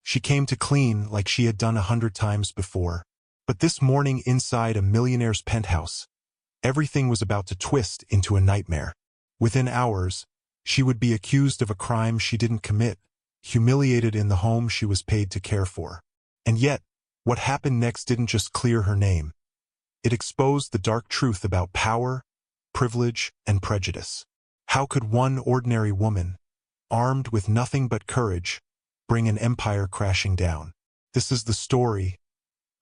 She came to clean like she had done 100 times before. But this morning inside a millionaire's penthouse, everything was about to twist into a nightmare. Within hours, she would be accused of a crime she didn't commit, humiliated in the home she was paid to care for. And yet, what happened next didn't just clear her name. It exposed the dark truth about power, privilege, and prejudice. How could one ordinary woman, armed with nothing but courage, bring an empire crashing down? This is the story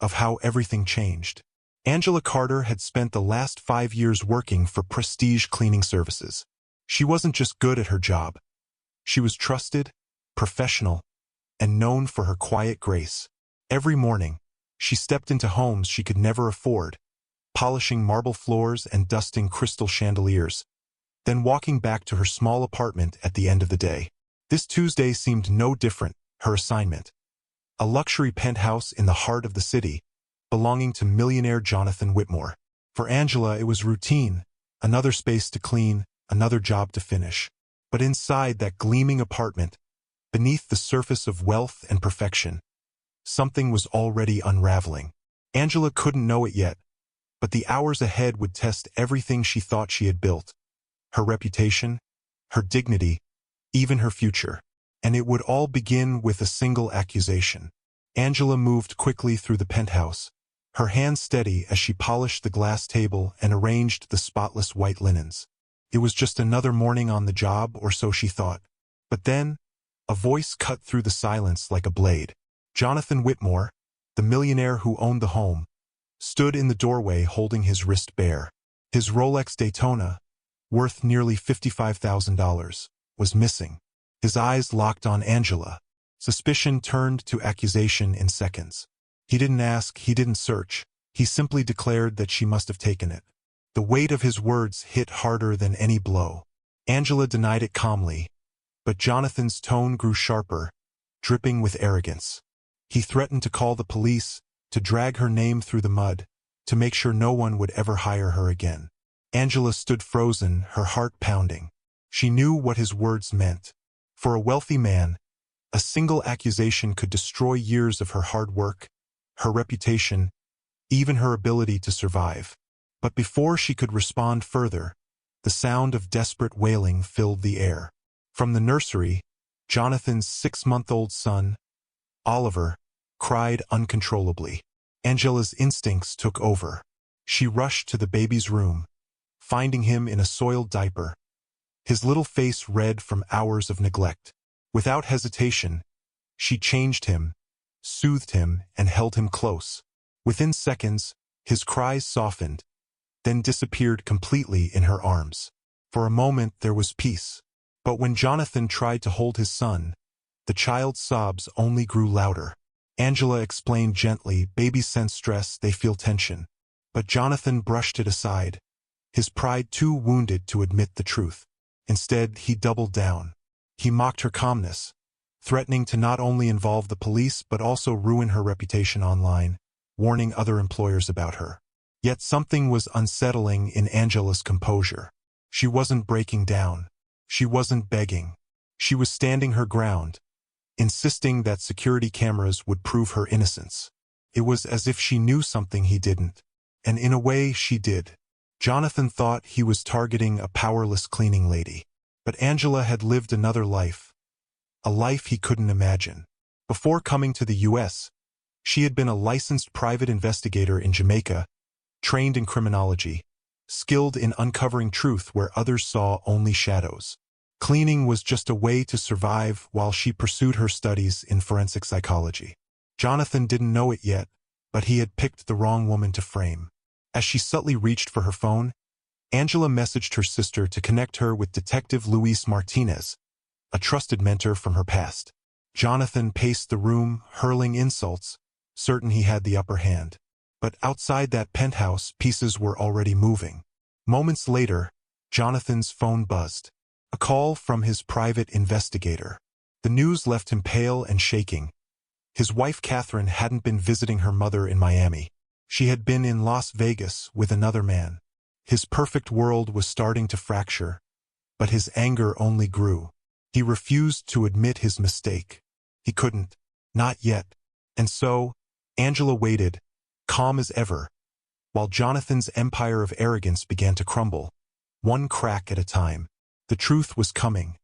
of how everything changed. Angela Carter had spent the last 5 years working for prestige cleaning services. She wasn't just good at her job. She was trusted, professional, and known for her quiet grace. Every morning, she stepped into homes she could never afford, polishing marble floors and dusting crystal chandeliers, then walking back to her small apartment at the end of the day. This Tuesday seemed no different. Her assignment: a luxury penthouse in the heart of the city, belonging to millionaire Jonathan Whitmore. For Angela, it was routine, another space to clean, another job to finish. But inside that gleaming apartment, beneath the surface of wealth and perfection, something was already unraveling. Angela couldn't know it yet, but the hours ahead would test everything she thought she had built: her reputation, her dignity, even her future. And it would all begin with a single accusation. Angela moved quickly through the penthouse, her hands steady as she polished the glass table and arranged the spotless white linens. It was just another morning on the job, or so she thought. But then, a voice cut through the silence like a blade. Jonathan Whitmore, the millionaire who owned the home, stood in the doorway holding his wrist bare. His Rolex Daytona, worth nearly $55,000, was missing. His eyes locked on Angela. Suspicion turned to accusation in seconds. He didn't ask, he didn't search. He simply declared that she must have taken it. The weight of his words hit harder than any blow. Angela denied it calmly, but Jonathan's tone grew sharper, dripping with arrogance. He threatened to call the police, to drag her name through the mud, to make sure no one would ever hire her again. Angela stood frozen, her heart pounding. She knew what his words meant. For a wealthy man, a single accusation could destroy years of her hard work, her reputation, even her ability to survive. But before she could respond further, the sound of desperate wailing filled the air. From the nursery, Jonathan's 6-month-old son, Oliver, cried uncontrollably. Angela's instincts took over. She rushed to the baby's room, finding him in a soiled diaper, his little face red from hours of neglect. Without hesitation, she changed him, soothed him, and held him close. Within seconds, his cries softened, then disappeared completely in her arms. For a moment there was peace. But when Jonathan tried to hold his son, the child's sobs only grew louder. Angela explained gently, "Babies sense stress, they feel tension." But Jonathan brushed it aside, his pride too wounded to admit the truth. Instead, he doubled down. He mocked her calmness, threatening to not only involve the police but also ruin her reputation online, warning other employers about her. Yet something was unsettling in Angela's composure. She wasn't breaking down. She wasn't begging. She was standing her ground, insisting that security cameras would prove her innocence. It was as if she knew something he didn't. And in a way, she did. Jonathan thought he was targeting a powerless cleaning lady. But Angela had lived another life, a life he couldn't imagine. Before coming to the U.S., she had been a licensed private investigator in Jamaica, trained in criminology, skilled in uncovering truth where others saw only shadows. Cleaning was just a way to survive while she pursued her studies in forensic psychology. Jonathan didn't know it yet, but he had picked the wrong woman to frame. As she subtly reached for her phone, Angela messaged her sister to connect her with Detective Luis Martinez, a trusted mentor from her past. Jonathan paced the room, hurling insults, certain he had the upper hand. But outside that penthouse, pieces were already moving. Moments later, Jonathan's phone buzzed. A call from his private investigator. The news left him pale and shaking. His wife Catherine hadn't been visiting her mother in Miami. She had been in Las Vegas with another man. His perfect world was starting to fracture, but his anger only grew. He refused to admit his mistake. He couldn't. Not yet. And so, Angela waited, calm as ever, while Jonathan's empire of arrogance began to crumble, one crack at a time. The truth was coming,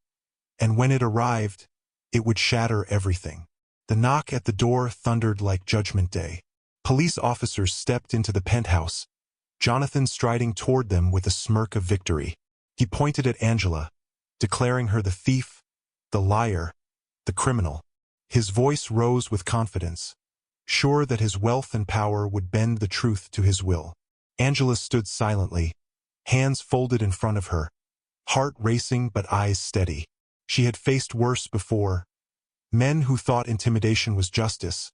and when it arrived, it would shatter everything. The knock at the door thundered like Judgment Day. Police officers stepped into the penthouse, Jonathan striding toward them with a smirk of victory. He pointed at Angela, declaring her the thief, the liar, the criminal. His voice rose with confidence, sure that his wealth and power would bend the truth to his will. Angela stood silently, hands folded in front of her, heart racing but eyes steady. She had faced worse before. Men who thought intimidation was justice,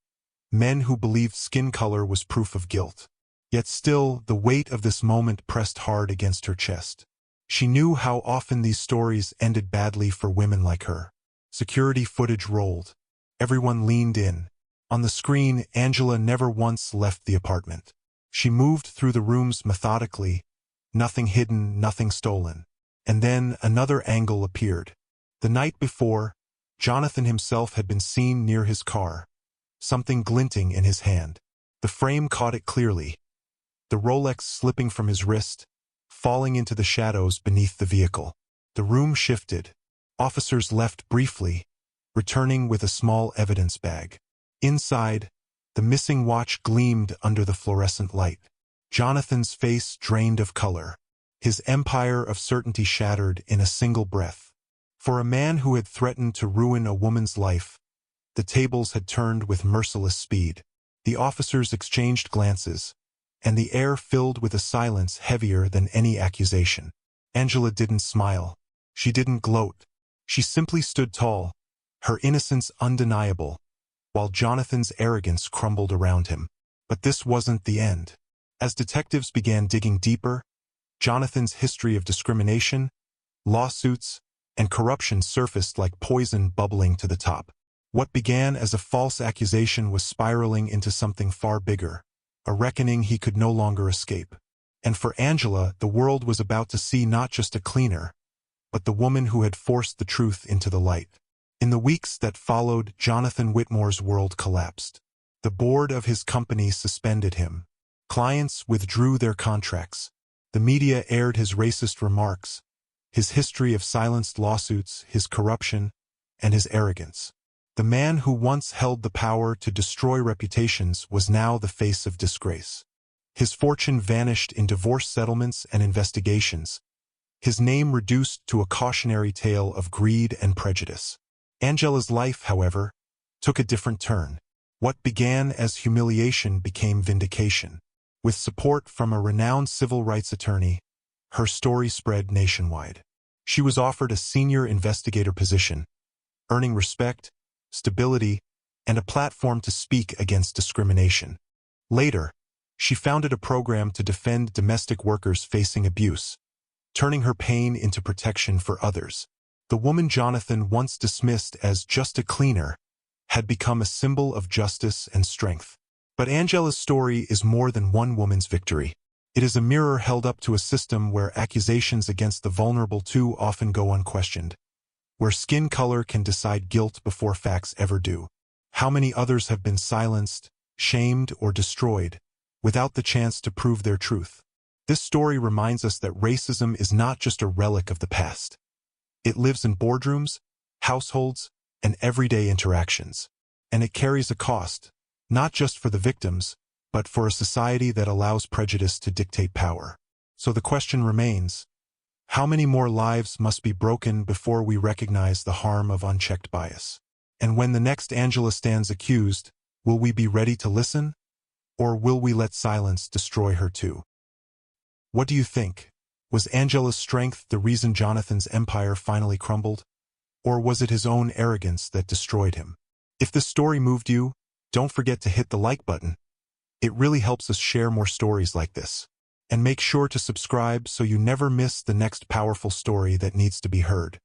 men who believed skin color was proof of guilt. Yet still, the weight of this moment pressed hard against her chest. She knew how often these stories ended badly for women like her. Security footage rolled. Everyone leaned in. On the screen, Angela never once left the apartment. She moved through the rooms methodically, nothing hidden, nothing stolen. And then another angle appeared. The night before, Jonathan himself had been seen near his car, something glinting in his hand. The frame caught it clearly, the Rolex slipping from his wrist, falling into the shadows beneath the vehicle. The room shifted. Officers left briefly, returning with a small evidence bag. Inside, the missing watch gleamed under the fluorescent light. Jonathan's face drained of color, his empire of certainty shattered in a single breath. For a man who had threatened to ruin a woman's life, the tables had turned with merciless speed. The officers exchanged glances, and the air filled with a silence heavier than any accusation. Angela didn't smile. She didn't gloat. She simply stood tall, her innocence undeniable, while Jonathan's arrogance crumbled around him. But this wasn't the end. As detectives began digging deeper, Jonathan's history of discrimination, lawsuits, and corruption surfaced like poison bubbling to the top. What began as a false accusation was spiraling into something far bigger, a reckoning he could no longer escape. And for Angela, the world was about to see not just a cleaner, but the woman who had forced the truth into the light. In the weeks that followed, Jonathan Whitmore's world collapsed. The board of his company suspended him. Clients withdrew their contracts. The media aired his racist remarks, his history of silenced lawsuits, his corruption, and his arrogance. The man who once held the power to destroy reputations was now the face of disgrace. His fortune vanished in divorce settlements and investigations, his name reduced to a cautionary tale of greed and prejudice. Angela's life, however, took a different turn. What began as humiliation became vindication. With support from a renowned civil rights attorney, her story spread nationwide. She was offered a senior investigator position, earning respect, stability, and a platform to speak against discrimination. Later, she founded a program to defend domestic workers facing abuse, turning her pain into protection for others. The woman Jonathan once dismissed as just a cleaner had become a symbol of justice and strength. But Angela's story is more than one woman's victory. It is a mirror held up to a system where accusations against the vulnerable too often go unquestioned, where skin color can decide guilt before facts ever do. How many others have been silenced, shamed, or destroyed, without the chance to prove their truth? This story reminds us that racism is not just a relic of the past. It lives in boardrooms, households, and everyday interactions. And it carries a cost, not just for the victims, but for a society that allows prejudice to dictate power. So the question remains, how many more lives must be broken before we recognize the harm of unchecked bias? And when the next Angela stands accused, will we be ready to listen? Or will we let silence destroy her too? What do you think? Was Angela's strength the reason Jonathan's empire finally crumbled? Or was it his own arrogance that destroyed him? If this story moved you, don't forget to hit the like button. It really helps us share more stories like this. And make sure to subscribe so you never miss the next powerful story that needs to be heard.